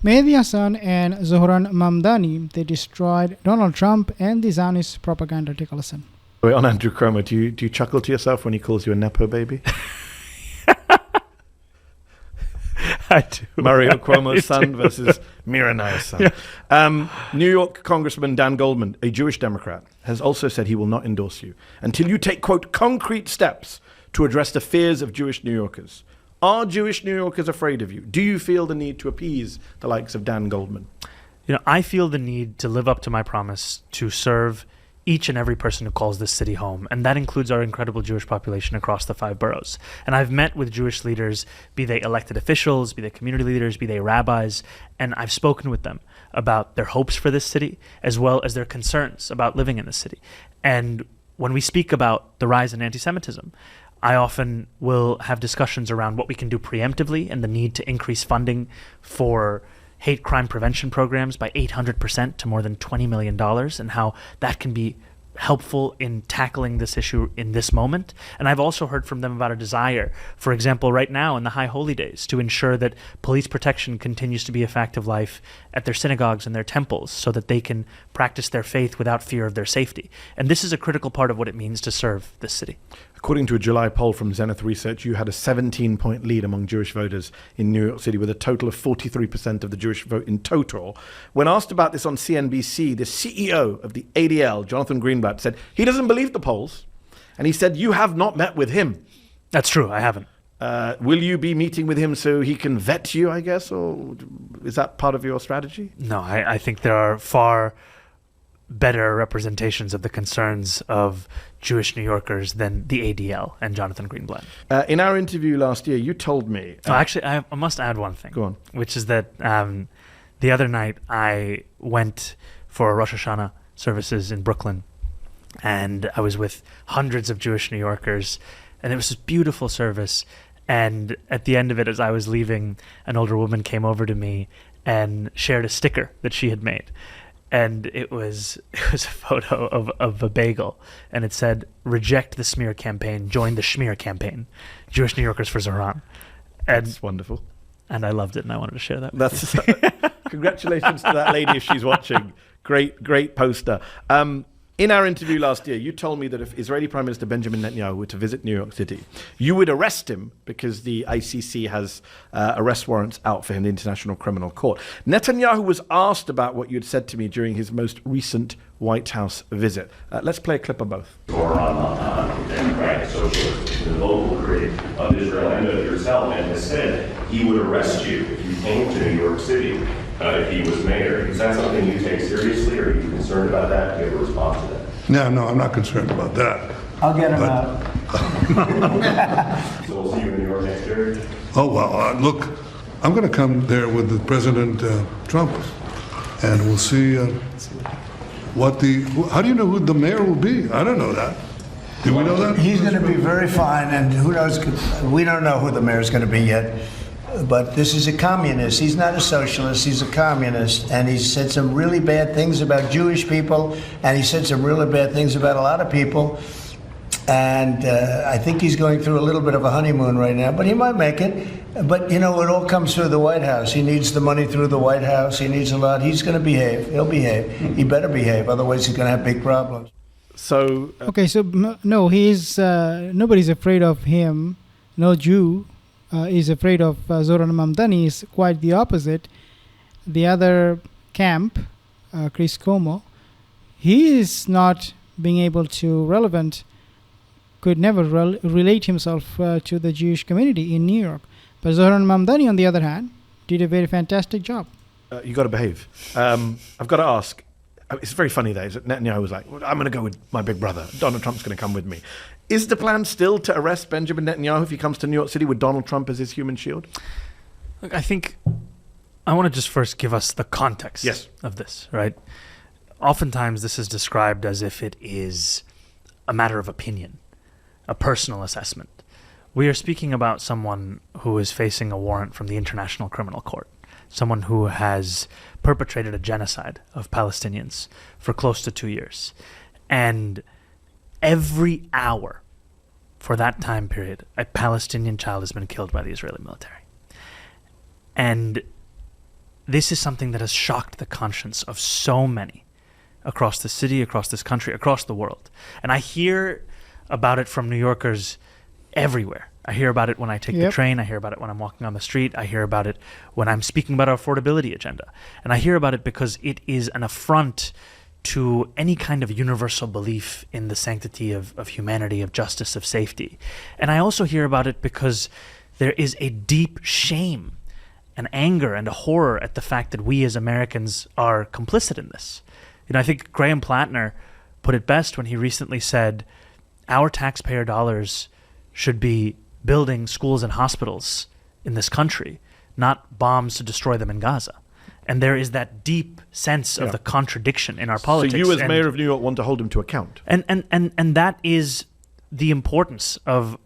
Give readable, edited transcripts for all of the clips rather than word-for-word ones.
Mehdi Hasan and Zohran Mamdani, they destroyed Donald Trump and the Zionist propaganda. Take a listen. Wait, on Andrew Cuomo, do you chuckle to yourself when he calls you a Nepo baby? I do. Mario Cuomo's son versus Miranda's son. Yeah. New York Congressman Dan Goldman, a Jewish Democrat, has also said he will not endorse you until you take, quote, concrete steps to address the fears of Jewish New Yorkers. Are Jewish New Yorkers afraid of you? Do you feel the need to appease the likes of Dan Goldman? I feel the need to live up to my promise to serve each and every person who calls this city home, and that includes our incredible Jewish population across the 5 boroughs. And I've met with Jewish leaders, be they elected officials, be they community leaders, be they rabbis, and I've spoken with them about their hopes for this city, as well as their concerns about living in the city. And when we speak about the rise in anti-Semitism, I often will have discussions around what we can do preemptively and the need to increase funding for hate crime prevention programs by 800% to more than $20 million, and how that can be helpful in tackling this issue in this moment. And I've also heard from them about a desire, for example, right now in the High Holy Days, to ensure that police protection continues to be a fact of life at their synagogues and their temples so that they can practice their faith without fear of their safety. And this is a critical part of what it means to serve this city. According to a July poll from Zenith Research, you had a 17-point lead among Jewish voters in New York City with a total of 43% of the Jewish vote in total. When asked about this on CNBC, the CEO of the ADL, Jonathan Greenblatt, said he doesn't believe the polls. And he said, you have not met with him. That's true, I haven't. Will you be meeting with him so he can vet you, I guess? Or is that part of your strategy? No, I think there are far better representations of the concerns of Jewish New Yorkers than the ADL and Jonathan Greenblatt. In our interview last year, you told me... actually, I must add one thing. Go on. Which is that the other night I went for Rosh Hashanah services in Brooklyn, and I was with hundreds of Jewish New Yorkers, and it was this beautiful service. And at the end of it, as I was leaving, an older woman came over to me and shared a sticker that she had made. And it was a photo of a bagel, and it said, "Reject the smear campaign, join the schmear campaign, Jewish New Yorkers for Zohran." And that's wonderful. And I loved it, and I wanted to share that with That's you. Congratulations to that lady if she's watching. Great poster. In our interview last year, you told me that if Israeli Prime Minister Benjamin Netanyahu were to visit New York City, you would arrest him because the ICC has arrest warrants out for him in the International Criminal Court. Netanyahu was asked about what you'd said to me during his most recent White House visit. Let's play a clip of both. Zohran Mamdani, Democratic Socialist, the vocal critic of Israel and of yourself, and has said he would arrest you if you came to New York City. If he was mayor. Is that something you take seriously, or are you concerned about that? Do you have a response to that? No, I'm not concerned about that. I'll get him out. So we'll see you in New York next year? Oh, well, look, I'm going to come there with the President Trump, and we'll see how do you know who the mayor will be? I don't know that. Do we know that? He's going to be very fine, and who knows, we don't know who the mayor's going to be yet. But this is a communist. He's not a socialist. He's a communist. And he said some really bad things about Jewish people. And he said some really bad things about a lot of people. And I think he's going through a little bit of a honeymoon right now. But he might make it. But, it all comes through the White House. He needs the money through the White House. He needs a lot. He's going to behave. He'll behave. He better behave. Otherwise, he's going to have big problems. So... Okay, so no, he's... nobody's afraid of him. No Jew is afraid of Zohran Mamdani. Is quite the opposite. The other camp, Chris Cuomo, he is not being able to could never relate himself to the Jewish community in New York. But Zohran Mamdani, on the other hand, did a very fantastic job. You got to behave. I've got to ask. It's very funny though. Netanyahu was like, well, I'm going to go with my big brother. Donald Trump's going to come with me. Is the plan still to arrest Benjamin Netanyahu if he comes to New York City with Donald Trump as his human shield? Look, I think I want to just first give us the context of this, right? Oftentimes this is described as if it is a matter of opinion, a personal assessment. We are speaking about someone who is facing a warrant from the International Criminal Court, someone who has perpetrated a genocide of Palestinians for close to 2 years. And every hour for that time period, a Palestinian child has been killed by the Israeli military. And this is something that has shocked the conscience of so many across the city, across this country, across the world. And I hear about it from New Yorkers everywhere. I hear about it when I take the train. I hear about it when I'm walking on the street. I hear about it when I'm speaking about our affordability agenda. And I hear about it because it is an affront to any kind of universal belief in the sanctity of humanity, of justice, of safety. And I also hear about it because there is a deep shame and anger and a horror at the fact that we as Americans are complicit in this. I think Graham Plattner put it best when he recently said, our taxpayer dollars should be building schools and hospitals in this country, not bombs to destroy them in Gaza. And there is that deep sense of the contradiction in our politics. So you as mayor of New York want to hold him to account. And that is the importance of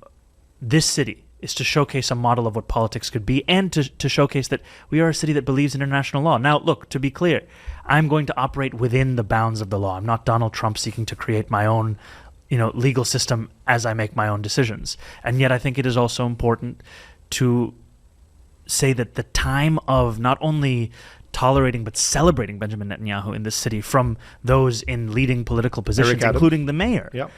this city, is to showcase a model of what politics could be, and to showcase that we are a city that believes in international law. Now, look, to be clear, I'm going to operate within the bounds of the law. I'm not Donald Trump seeking to create my own legal system as I make my own decisions. And yet I think it is also important to say that the time of not only tolerating but celebrating Benjamin Netanyahu in this city from those in leading political positions, including the mayor. Yep.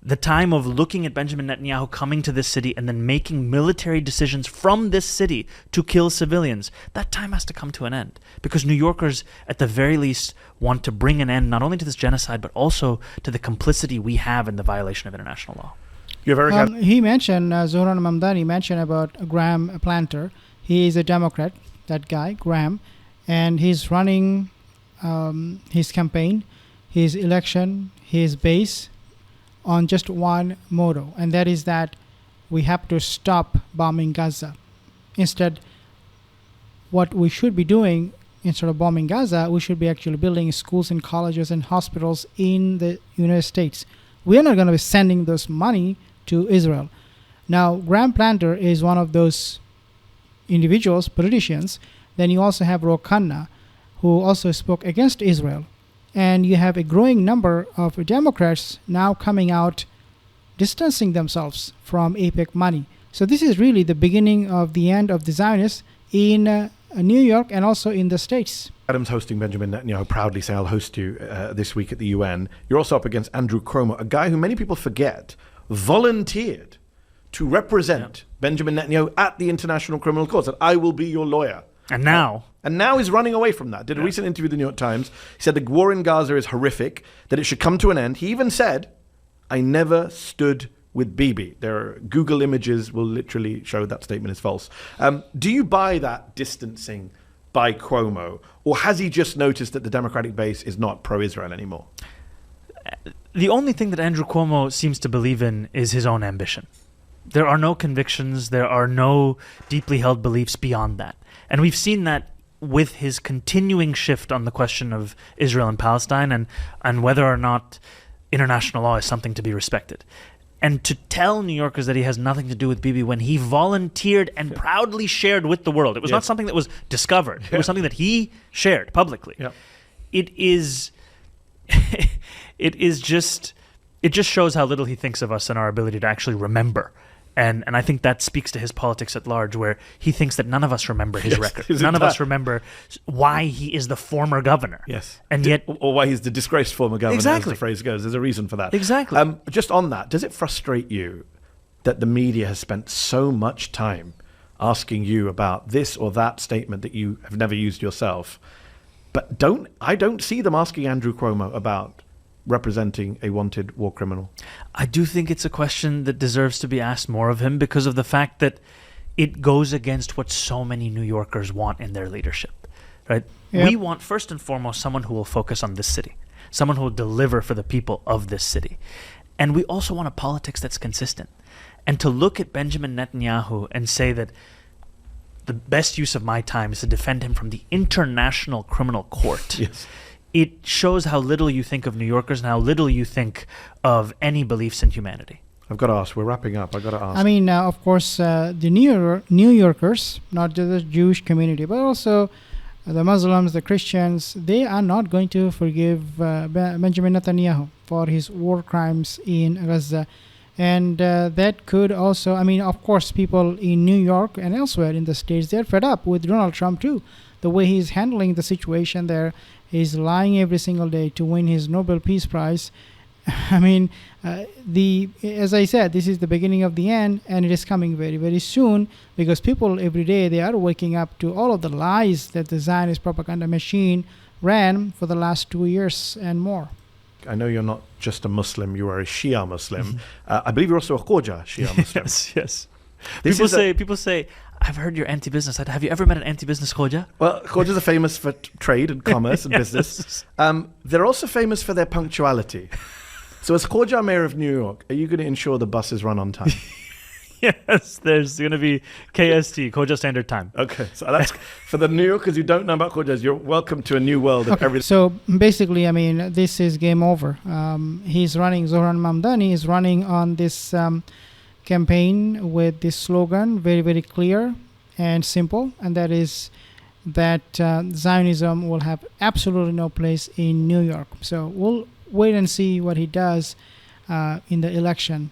The time of looking at Benjamin Netanyahu coming to this city and then making military decisions from this city to kill civilians, that time has to come to an end. Because New Yorkers, at the very least, want to bring an end not only to this genocide, but also to the complicity we have in the violation of international law. You're very he mentioned, Zohran Mamdani mentioned about Graham Planter. He is a Democrat, that guy, Graham, and he's running his campaign, his election, his base, on just one motto, and that is that we have to stop bombing Gaza. Instead, what we should be doing, instead of bombing Gaza, we should be actually building schools and colleges and hospitals in the United States. We are not going to be sending those money to Israel. Now, Graham Planter is one of those individuals, politicians. Then you also have Ro Khanna, who also spoke against Israel. And you have a growing number of Democrats now coming out, distancing themselves from AIPAC money. So this is really the beginning of the end of the Zionists in New York and also in the States. Adam's hosting Benjamin Netanyahu, proudly say, I'll host you this week at the UN. You're also up against Andrew Cuomo, a guy who many people forget volunteered to represent Benjamin Netanyahu at the International Criminal Court, said, I will be your lawyer. And now he's running away from that. Did a recent interview with the New York Times. He said the war in Gaza is horrific, that it should come to an end. He even said, I never stood with Bibi. There are Google images will literally show that statement is false. Do you buy that distancing by Cuomo, or has he just noticed that the Democratic base is not pro-Israel anymore? The only thing that Andrew Cuomo seems to believe in is his own ambition. There are no convictions, there are no deeply held beliefs beyond that. And we've seen that with his continuing shift on the question of Israel and Palestine and whether or not international law is something to be respected. And to tell New Yorkers that he has nothing to do with Bibi when he volunteered and proudly shared with the world. It was not something that was discovered. It was something that he shared publicly. It just shows how little he thinks of us and our ability to actually remember. And I think that speaks to his politics at large, where he thinks that none of us remember his record. None of us remember why he is the former governor. And yet, or why he's the disgraced former governor, as the phrase goes. There's a reason for that. Just on that, does it frustrate you that the media has spent so much time asking you about this or that statement that you have never used yourself, but I don't see them asking Andrew Cuomo about representing a wanted war criminal? I do think it's a question that deserves to be asked more of him because of the fact that it goes against what so many New Yorkers want in their leadership, right? We want, first and foremost, someone who will focus on this city, someone who will deliver for the people of this city. And we also want a politics that's consistent. And to look at Benjamin Netanyahu and say that the best use of my time is to defend him from the International Criminal Court. It shows how little you think of New Yorkers and how little you think of any beliefs in humanity. I've got to ask, we're wrapping up, I've got to ask. I mean, of course, the New Yorkers, not just the Jewish community, but also the Muslims, the Christians, they are not going to forgive Benjamin Netanyahu for his war crimes in Gaza. And that could also, I mean, of course, people in New York and elsewhere in the States, they're fed up with Donald Trump too, the way he's handling the situation there. He's lying every single day to win his Nobel Peace Prize. I mean, as I said, this is the beginning of the end, and it is coming very, very soon, because people every day, they are waking up to all of the lies that the Zionist propaganda machine ran for the last 2 years and more. I know you're not just a Muslim, you are a Shia Muslim. I believe you're also a Khoja Shia Muslim. Yes. This People say, I've heard you're anti-business. Have you ever met an anti-business Khoja? Well, Khojas are famous for trade and commerce and business. They're also famous for their punctuality. So as Khoja mayor of New York, are you going to ensure the buses run on time? Yes, there's going to be KST, Khoja Standard Time. Okay, so that's for the New Yorkers who don't know about Khojas. You're welcome to a new world of everything. So basically, I mean, this is game over. He's running, Zohran Mamdani is running on this campaign with this slogan, very, very clear and simple, and that is that Zionism will have absolutely no place in New York. So we'll wait and see what he does in the election.